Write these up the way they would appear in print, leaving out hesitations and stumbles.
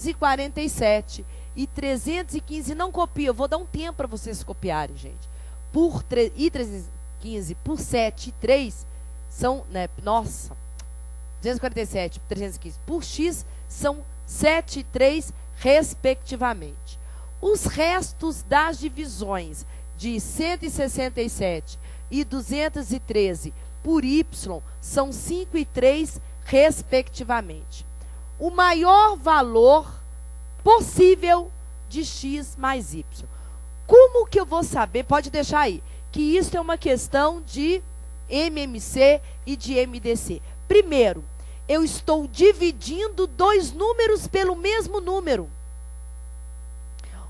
247 e 315 não copia. Eu vou dar um tempo para vocês copiarem, gente. E 315 por 7 e 3 são, né, nossa, 247 por 315 por x são 7 e 3 respectivamente. Os restos das divisões de 167 e 213 por y são 5 e 3 respectivamente. O maior valor possível de x mais y. Como que eu vou saber? Pode deixar aí, que isso é uma questão de MMC e de MDC. Primeiro, eu estou dividindo dois números pelo mesmo número.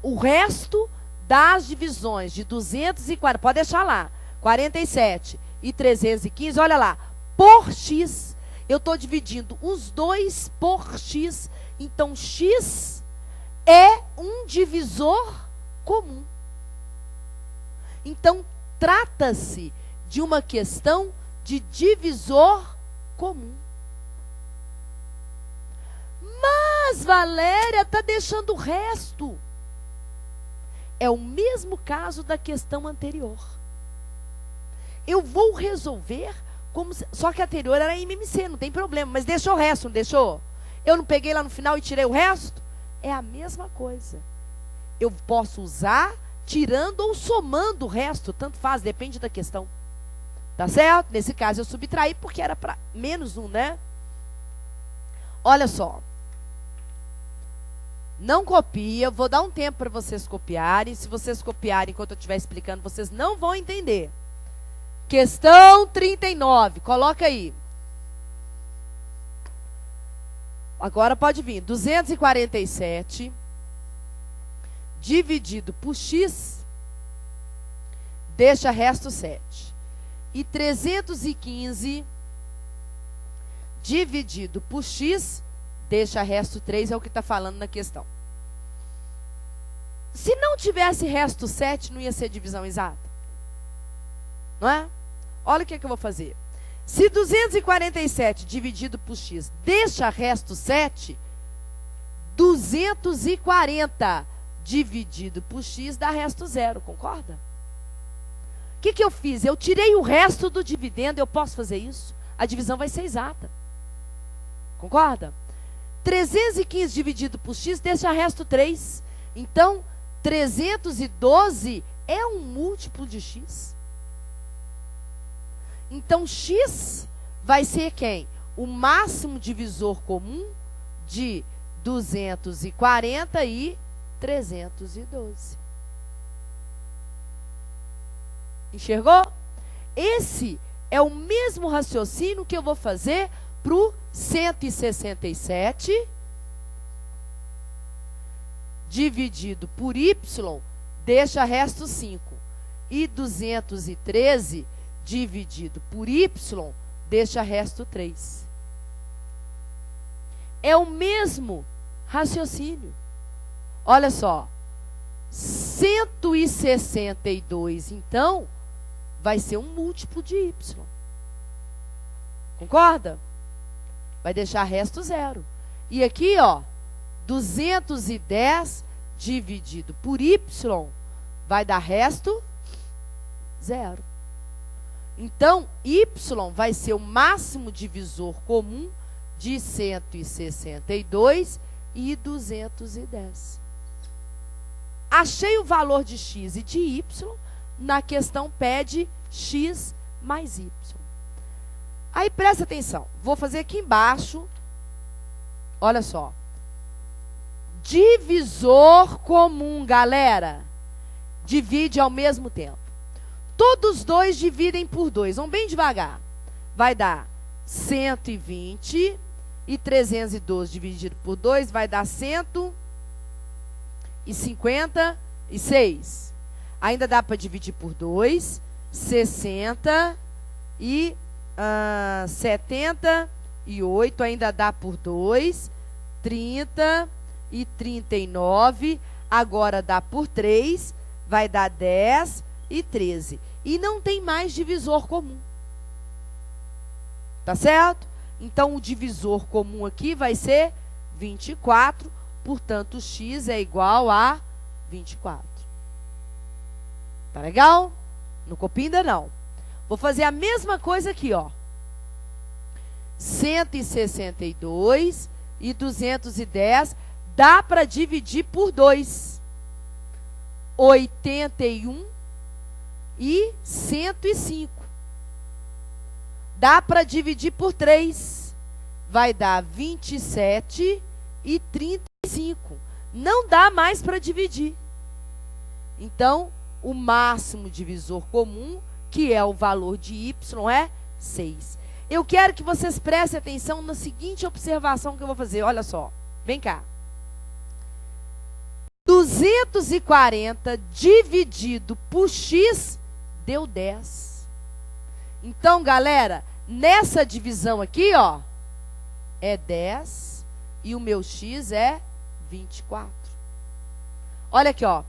O resto das divisões de 240, pode deixar lá, 47 e 315, olha lá, por x, eu estou dividindo os dois por x, então x é um divisor comum. Então, trata-se de uma questão de divisor comum. Mas, Valéria, está deixando o resto. É o mesmo caso da questão anterior. Eu vou resolver, só que a anterior era MMC, não tem problema, mas deixou o resto, não deixou? Eu não peguei lá no final e tirei o resto? É a mesma coisa. Eu posso usar tirando ou somando o resto, tanto faz, depende da questão. Tá certo? Nesse caso eu subtraí porque era para menos 1, né? Olha só. Não copia, vou dar um tempo para vocês copiarem. Se vocês copiarem enquanto eu estiver explicando, vocês não vão entender. Questão 39, coloca aí. Agora pode vir. 247 dividido por x, deixa resto 7. E 315 dividido por x, deixa resto 3, é o que está falando na questão. Se não tivesse resto 7, não ia ser divisão exata? Não é? Olha o que é que eu vou fazer. Se 247 dividido por x deixa resto 7, 240 dividido por x dá resto 0, concorda? O que eu fiz? Eu tirei o resto do dividendo, eu posso fazer isso? A divisão vai ser exata. Concorda? 315 dividido por x deixa resto 3. Então, 312 é um múltiplo de x. Então, x vai ser quem? O máximo divisor comum de 240 e 312. Enxergou? Esse é o mesmo raciocínio que eu vou fazer para o 167 dividido por y, deixa resto 5. E 213 dividido por y, deixa resto 3. É o mesmo raciocínio. Olha só. 162, então, vai ser um múltiplo de y. Concorda? Vai deixar resto 0. E aqui, ó, 210 dividido por y vai dar resto 0. Então, y vai ser o máximo divisor comum de 162 e 210. Achei o valor de x e de y, na questão pede x mais y. Aí presta atenção, vou fazer aqui embaixo, olha só. Divisor comum, galera. Divide ao mesmo tempo. Todos dois dividem por 2, vamos bem devagar. Vai dar 120 e 312 dividido por 2 vai dar 156. Ainda dá para dividir por 2, 60 e 78, ainda dá por 2, 30 e 39, agora dá por 3, vai dar 10 e 13. E não tem mais divisor comum. Tá certo? Então, o divisor comum aqui vai ser 24, Portanto, x é igual a 24. Tá legal? Não copia ainda não. Vou fazer a mesma coisa aqui, ó. 162 e 210 dá para dividir por 2. 81 e 105. Dá para dividir por 3. Vai dar 27 e 35. Não dá mais para dividir. Então, o máximo divisor comum, que é o valor de y, é 6. Eu quero que vocês prestem atenção na seguinte observação que eu vou fazer. Olha só, vem cá. 240 dividido por x deu 10. Então, galera, nessa divisão aqui, ó, é 10 e o meu x é 24. Olha aqui, ó.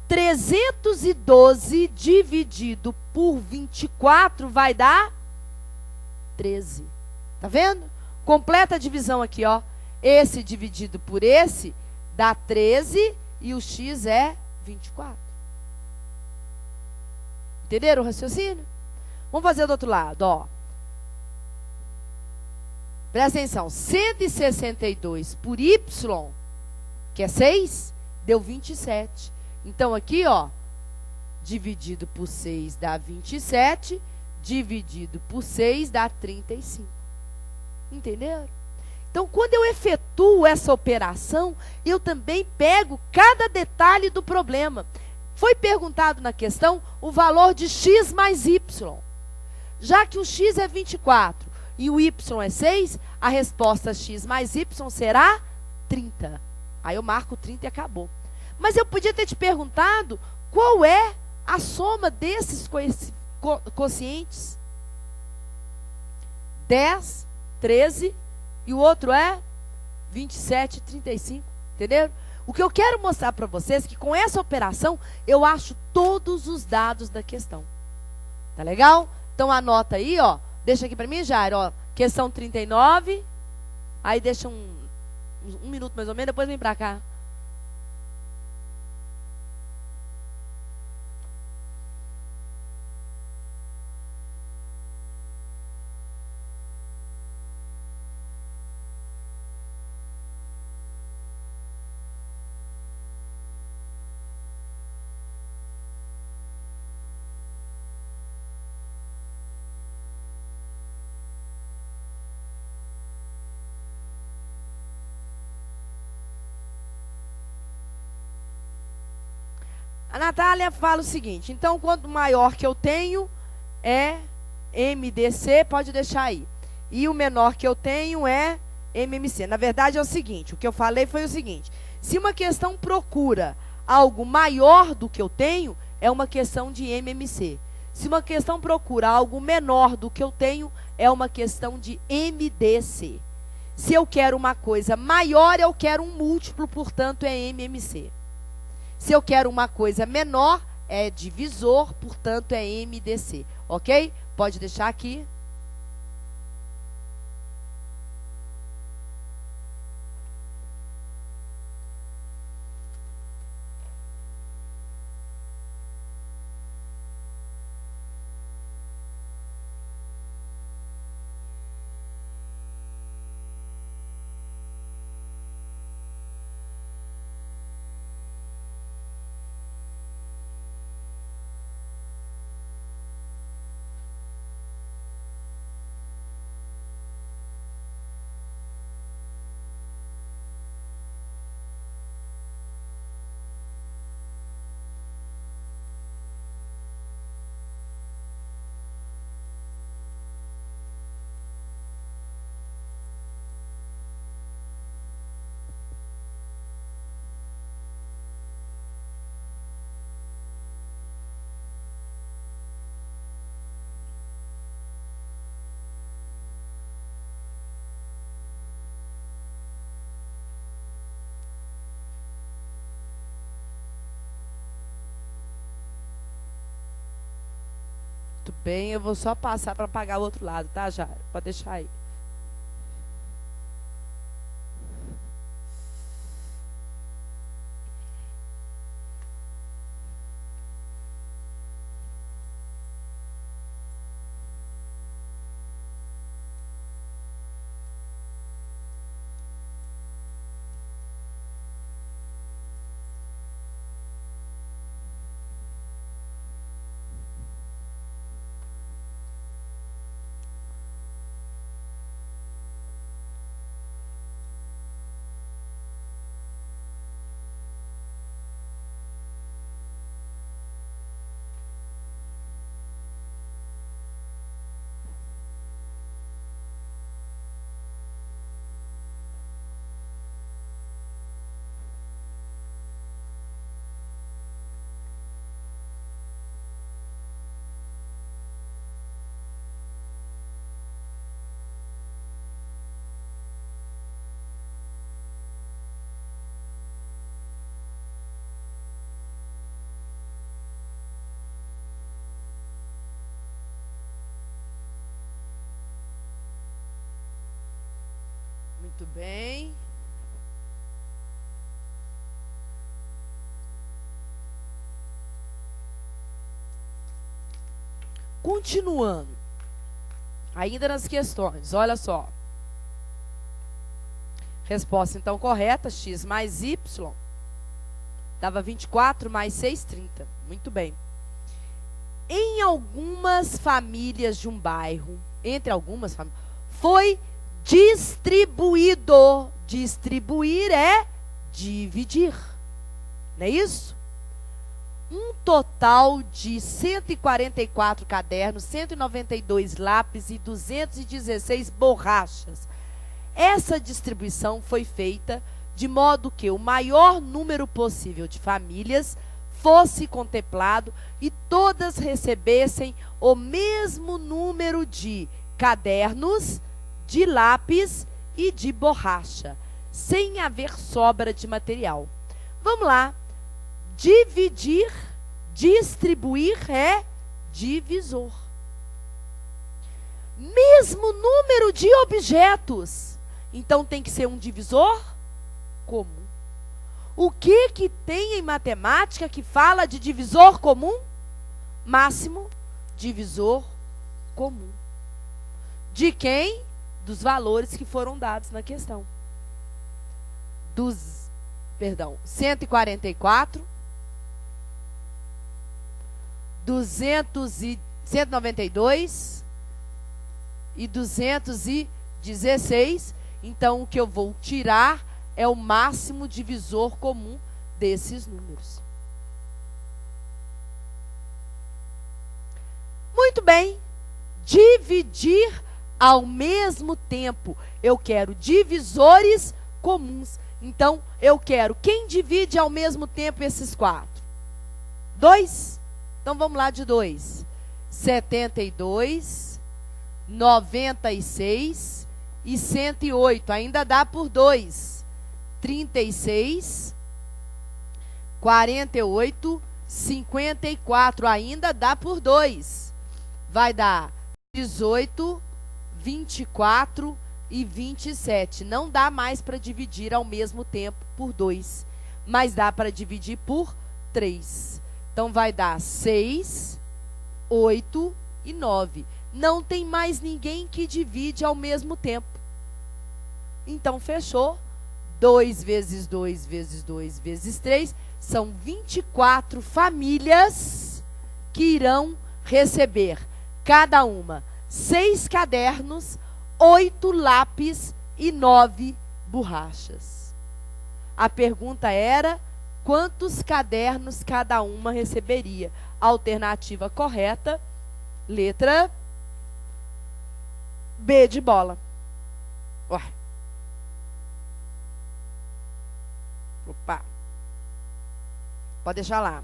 312 dividido por 24 vai dar 13. Tá vendo? Completa a divisão aqui, ó. Esse dividido por esse dá 13 e o x é 24. Entenderam o raciocínio? Vamos fazer do outro lado, ó. Presta atenção. 162 por y, que é 6, deu 27. Então, aqui, ó, dividido por 6 dá 27, dividido por 6 dá 35. Entenderam? Então, quando eu efetuo essa operação, eu também pego cada detalhe do problema. Foi perguntado na questão o valor de x mais y. Já que o x é 24 e o y é 6, a resposta x mais y será 30. Aí eu marco 30 e acabou. Mas eu podia ter te perguntado qual é a soma desses quocientes. 10, 13 e o outro é 27, 35. Entenderam? O que eu quero mostrar para vocês é que com essa operação eu acho todos os dados da questão. Tá legal? Então anota aí, ó. Deixa aqui para mim, Jairo, ó. Questão 39. Aí deixa um minuto mais ou menos, depois vem para cá. A Natália fala o seguinte, então quanto maior que eu tenho é MDC, pode deixar aí. E o menor que eu tenho é MMC. Na verdade é o seguinte, o que eu falei foi o seguinte, se uma questão procura algo maior do que eu tenho, é uma questão de MMC. Se uma questão procura algo menor do que eu tenho, é uma questão de MDC. Se eu quero uma coisa maior, eu quero um múltiplo, portanto é MMC. Se eu quero uma coisa menor, é divisor, portanto é MDC. Ok? Pode deixar aqui. Muito bem, eu vou só passar para pagar o outro lado, tá, Jairo? Pode deixar aí. Muito bem. Continuando. Ainda nas questões, olha só. Resposta então correta, x mais y. Dava 24 mais 6, 30. Muito bem. Em algumas famílias de um bairro, entre algumas famílias, foi distribuído. Distribuir é dividir. Não é isso? Um total de 144 cadernos, 192 lápis e 216 borrachas. Essa distribuição foi feita de modo que o maior número possível de famílias fosse contemplado e todas recebessem o mesmo número de cadernos, de lápis e de borracha, sem haver sobra de material. Vamos lá. Dividir, distribuir é divisor. Mesmo número de objetos. Então tem que ser um divisor comum. O que tem em matemática que fala de divisor comum? Máximo divisor comum. De quem? Dos valores que foram dados na questão. 144, 192 e 216. Então, o que eu vou tirar é o máximo divisor comum desses números. Muito bem. Dividir ao mesmo tempo. Eu quero divisores comuns. Então, eu quero quem divide ao mesmo tempo esses 4? 2. Então, vamos lá de 2. 72, 96 e 108. Ainda dá por 2. 36, 48, 54. Ainda dá por 2. Vai dar 18, 24 e 27. Não dá mais para dividir ao mesmo tempo por 2. Mas dá para dividir por 3. Então, vai dar 6, 8 e 9. Não tem mais ninguém que divide ao mesmo tempo. Então, fechou. 2 vezes 2 vezes 2 vezes 3. São 24 famílias que irão receber, cada uma, 6 cadernos, 8 lápis e 9 borrachas. A pergunta era: quantos cadernos cada uma receberia? Alternativa correta, letra B de bola. Ué. Opa. Pode deixar lá.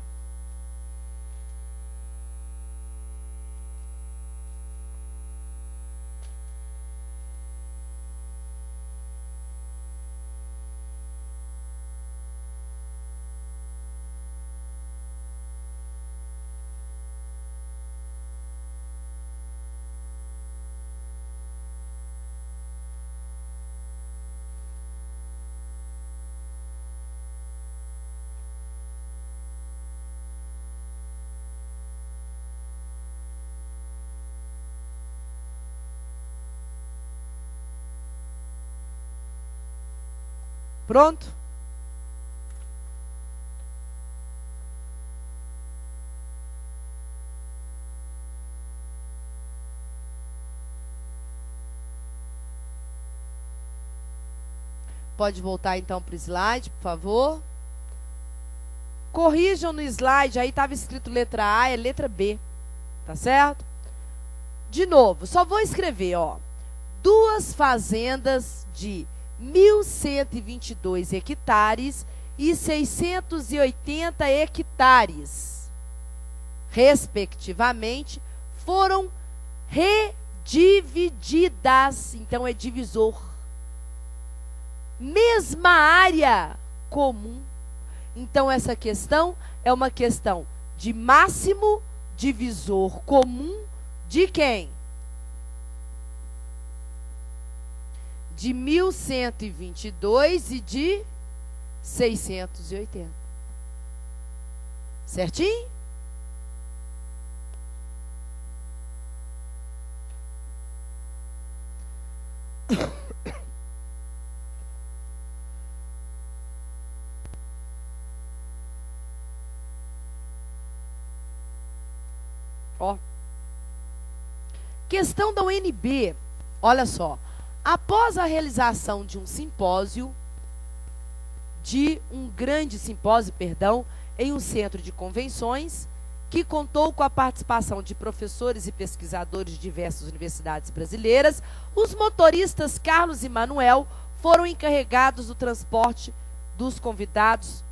Pronto? Pode voltar então para o slide, por favor. Corrijam no slide, aí estava escrito letra A, é letra B. Tá certo? De novo, só vou escrever, ó. 2 fazendas de 1.122 hectares e 680 hectares, respectivamente, foram redivididas. Então, é divisor. Mesma área comum. Então, essa questão é uma questão de máximo divisor comum de quem? de 1122 e de 680. Certinho? Ó. Questão da UNB. Olha só. Após a realização de um simpósio, em um centro de convenções, que contou com a participação de professores e pesquisadores de diversas universidades brasileiras, os motoristas Carlos e Manuel foram encarregados do transporte dos convidados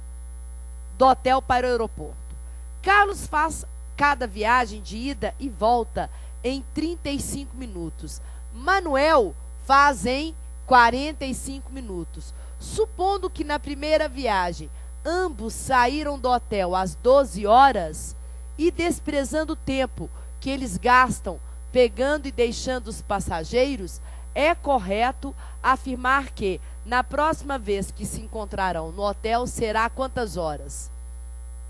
do hotel para o aeroporto. Carlos faz cada viagem de ida e volta em 35 minutos. Manuel faz em 45 minutos. Supondo que na primeira viagem ambos saíram do hotel às 12 horas e desprezando o tempo que eles gastam pegando e deixando os passageiros, é correto afirmar que na próxima vez que se encontrarão no hotel será quantas horas?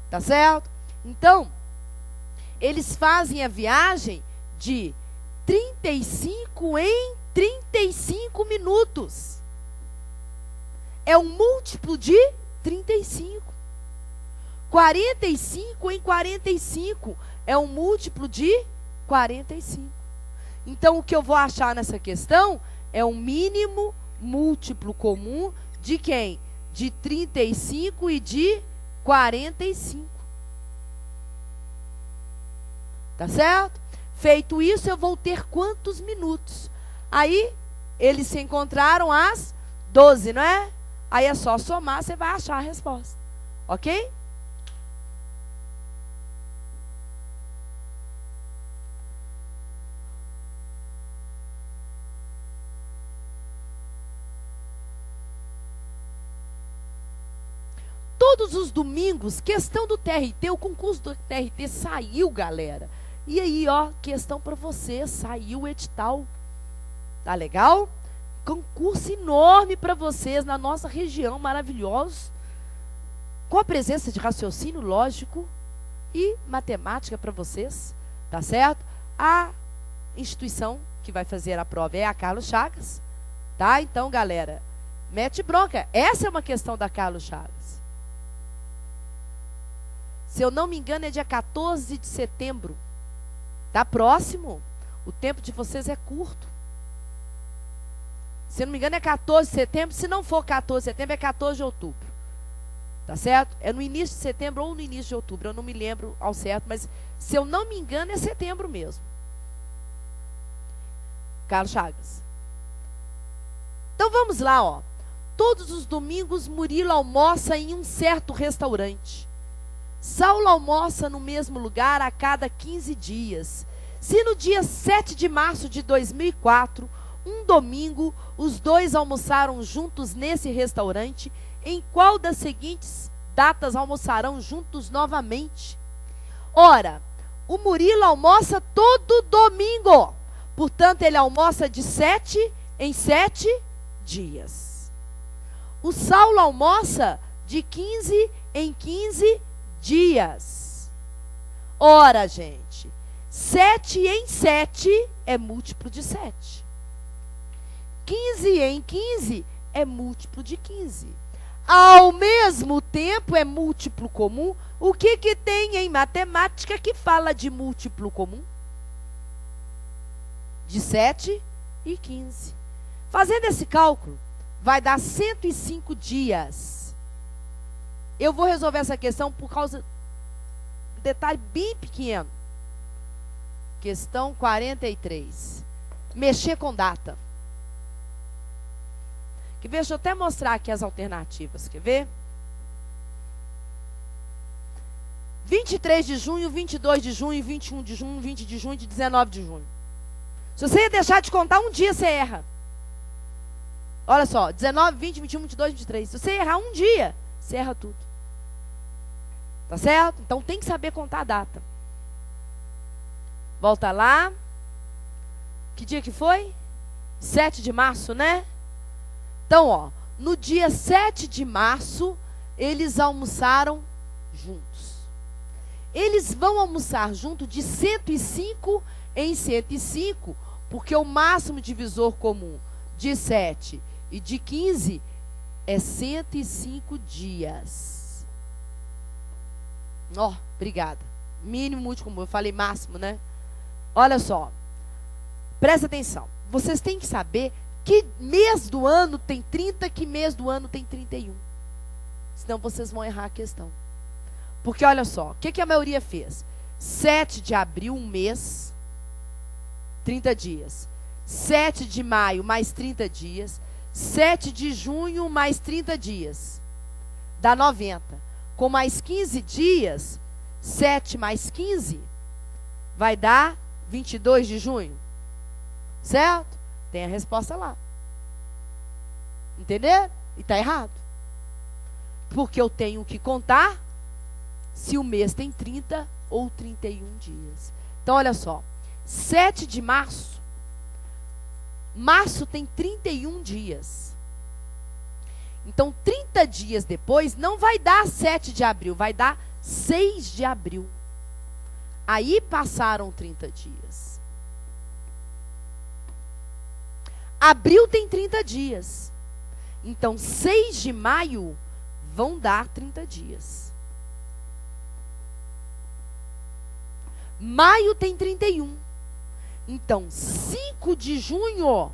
Tá certo? Então, eles fazem a viagem de 35 em 35 minutos. É um múltiplo de 35. 45 em 45 é um múltiplo de 45. Então, o que eu vou achar nessa questão é um mínimo múltiplo comum de quem? De 35 e de 45. Tá certo? Feito isso, eu vou ter quantos minutos? Aí, eles se encontraram às 12, não é? Aí é só somar, você vai achar a resposta. Ok? Todos os domingos, questão do TRT, o concurso do TRT saiu, galera. E aí, ó, questão para você, saiu o edital. Tá legal? Concurso enorme para vocês na nossa região, maravilhoso. Com a presença de raciocínio lógico e matemática para vocês, tá certo? A instituição que vai fazer a prova é a Carlos Chagas, tá? Então, galera, mete bronca. Essa é uma questão da Carlos Chagas. Se eu não me engano, é dia 14 de setembro. Tá próximo. O tempo de vocês é curto. Se eu não me engano, é 14 de setembro. Se não for 14 de setembro, é 14 de outubro. Tá certo? É no início de setembro ou no início de outubro. Eu não me lembro ao certo, mas se eu não me engano, é setembro mesmo. Carlos Chagas. Então vamos lá, ó. Todos os domingos, Murilo almoça em um certo restaurante. Saulo almoça no mesmo lugar a cada 15 dias. Se no dia 7 de março de 2004, um domingo, os dois almoçaram juntos nesse restaurante, em qual das seguintes datas almoçarão juntos novamente? Ora, o Murilo almoça todo domingo. Portanto, ele almoça de 7 em 7 dias. O Saulo almoça de 15 em 15 dias. Ora, gente, 7 em 7 é múltiplo de 7. 15 em 15 é múltiplo de 15. Ao mesmo tempo, é múltiplo comum. O que tem em matemática que fala de múltiplo comum? De 7 e 15. Fazendo esse cálculo, vai dar 105 dias. Eu vou resolver essa questão por causa de um detalhe bem pequeno. Questão 43. Mexer com data. Quer ver? Deixa eu até mostrar aqui as alternativas. Quer ver? 23 de junho, 22 de junho, 21 de junho, 20 de junho e 19 de junho. Se você ia deixar de contar um dia, você erra. Olha só, 19, 20, 21, 22, 23. Se você errar um dia, você erra tudo. Tá certo? Então tem que saber contar a data. Volta lá. Que dia que foi? 7 de março, né? Então, ó, no dia 7 de março, eles almoçaram juntos. Eles vão almoçar junto de 105 em 105, porque o máximo divisor comum de 7 e de 15 é 105 dias. Ó, obrigada. Mínimo, múltiplo comum. Eu falei máximo, né? Olha só. Presta atenção. Vocês têm que saber que mês do ano tem 30, que mês do ano tem 31. Senão vocês vão errar a questão. Porque olha só, o que a maioria fez? 7 de abril, um mês, 30 dias. 7 de maio, mais 30 dias. 7 de junho, mais 30 dias. Dá 90. Com mais 15 dias, 7 mais 15, vai dar 22 de junho. Certo? Tem a resposta lá. Entendeu? E está errado. Porque eu tenho que contar se o mês tem 30 ou 31 dias. Então, olha só. 7 de março. Março tem 31 dias. Então, 30 dias depois, não vai dar 7 de abril, vai dar 6 de abril. Aí passaram 30 dias. Abril tem 30 dias. Então, 6 de maio vão dar 30 dias. Maio tem 31. Então, 5 de junho,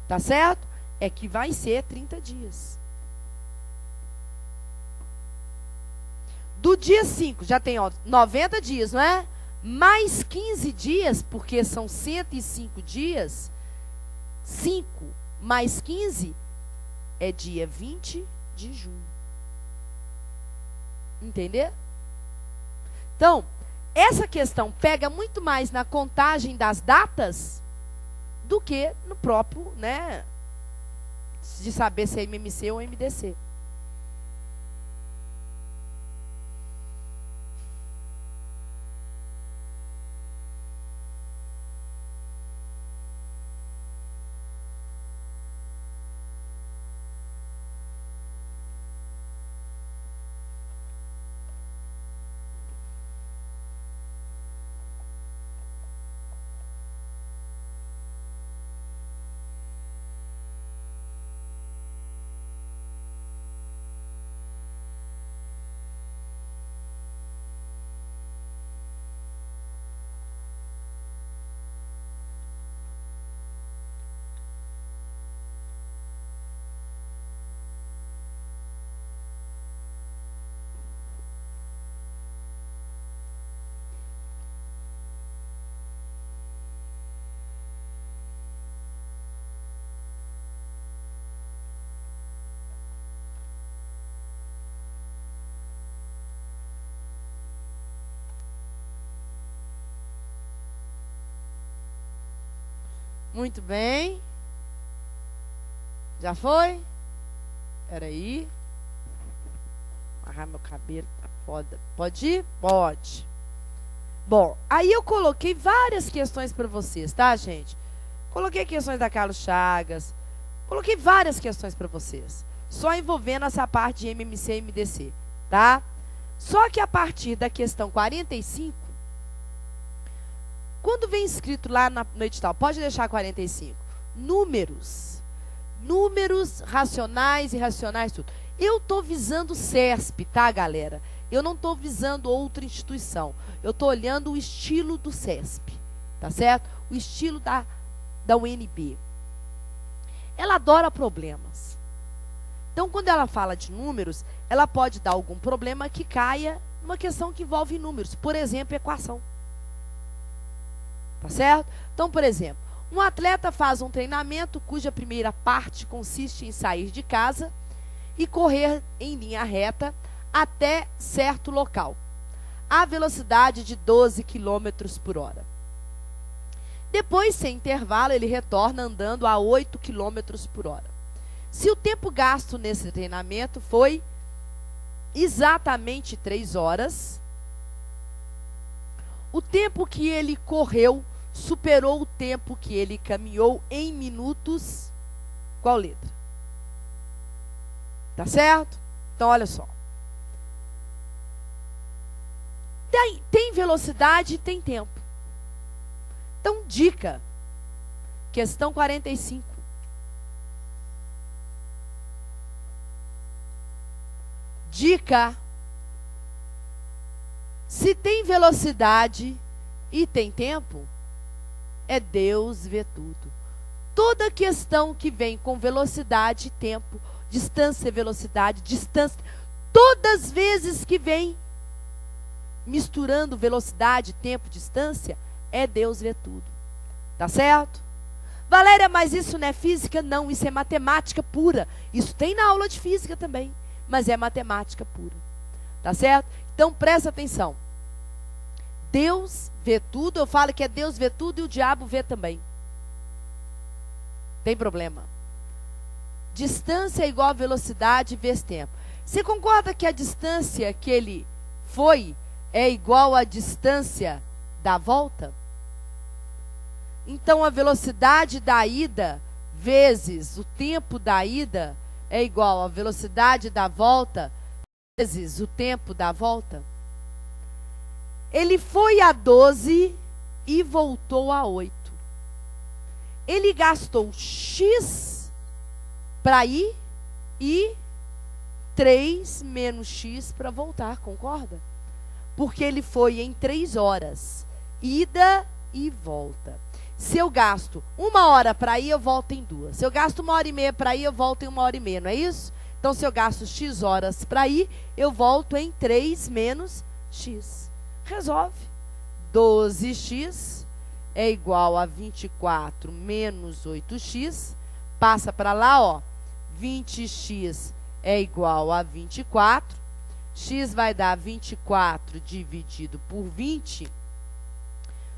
tá certo? É que vai ser 30 dias. Do dia 5, já tem 90 dias, não é? Mais 15 dias, porque são 105 dias. 5 mais 15 é dia 20 de junho. Entender? Então, essa questão pega muito mais na contagem das datas do que no próprio, né, de saber se é MMC ou MDC. Muito bem. Já foi? Peraí. Amarrar meu cabelo, tá foda. Pode ir? Pode. Bom, aí eu coloquei várias questões para vocês, tá, gente? Coloquei questões da Carlos Chagas. Coloquei várias questões para vocês. Só envolvendo essa parte de MMC e MDC, tá? Só que a partir da questão 45, quando vem escrito lá no edital, pode deixar 45, números racionais e irracionais, tudo. Eu estou visando o CESP, tá, galera? Eu não estou visando outra instituição. Eu estou olhando o estilo do CESP, tá certo? O estilo da UNB. Ela adora problemas. Então, quando ela fala de números, ela pode dar algum problema que caia numa questão que envolve números. Por exemplo, equação. Tá certo? Então, por exemplo, um atleta faz um treinamento cuja primeira parte consiste em sair de casa e correr em linha reta até certo local, a velocidade de 12 km por hora. Depois, sem intervalo, ele retorna andando a 8 km por hora. Se o tempo gasto nesse treinamento foi exatamente 3 horas, o tempo que ele correu superou o tempo que ele caminhou em minutos. Qual letra? Tá certo? Então, olha só. Tem velocidade e tem tempo. Então, dica. Questão 45. Dica. Se tem velocidade e tem tempo, é Deus vê tudo. Toda questão que vem com velocidade e tempo, distância e velocidade, distância, todas as vezes que vem misturando velocidade, tempo, distância, é Deus vê tudo. Tá certo? Valéria, mas isso não é física? Não, isso é matemática pura. Isso tem na aula de física também, mas é matemática pura. Tá certo? Então presta atenção. Deus vê tudo, eu falo que é Deus vê tudo e o diabo vê também. Tem problema. Distância é igual a velocidade vezes tempo. Você concorda que a distância que ele foi é igual à distância da volta? Então a velocidade da ida vezes o tempo da ida é igual à velocidade da volta vezes o tempo da volta? Ele foi a 12 e voltou a 8. Ele gastou X para ir e 3 menos X para voltar, concorda? Porque ele foi em 3 horas, ida e volta. Se eu gasto 1 hora para ir, eu volto em 2. Se eu gasto 1h30 para ir, eu volto em 1h30, não é isso? Então, se eu gasto X horas para ir, eu volto em 3 menos X. Resolve. 12x é igual a 24 menos 8x. Passa para lá, ó. 20x é igual a 24. X vai dar 24 dividido por 20.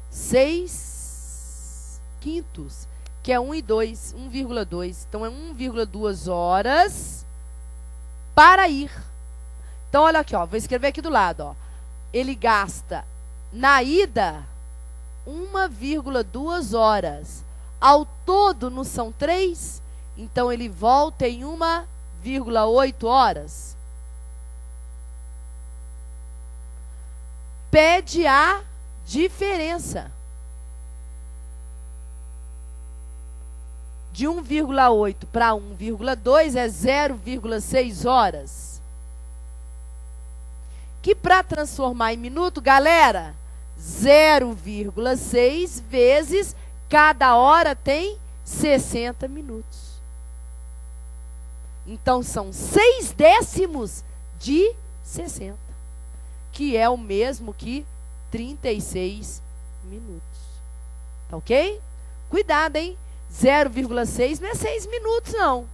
6 quintos, que é 1 e 2, 1,2. Então, é 1,2 horas para ir. Então, olha aqui, ó. Vou escrever aqui do lado, ó. Ele gasta na ida 1,2 horas. Ao todo, não são 3? Então, ele volta em 1,8 horas. Pede a diferença. De 1,8 para 1,2 é 0,6 horas. Que para transformar em minuto, galera, 0,6 vezes cada hora tem 60 minutos. Então, são 6 décimos de 60, que é o mesmo que 36 minutos. Tá ok? Cuidado, hein? 0,6 não é 6 minutos, não.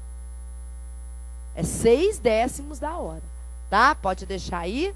É 6 décimos da hora. Tá? Pode deixar aí.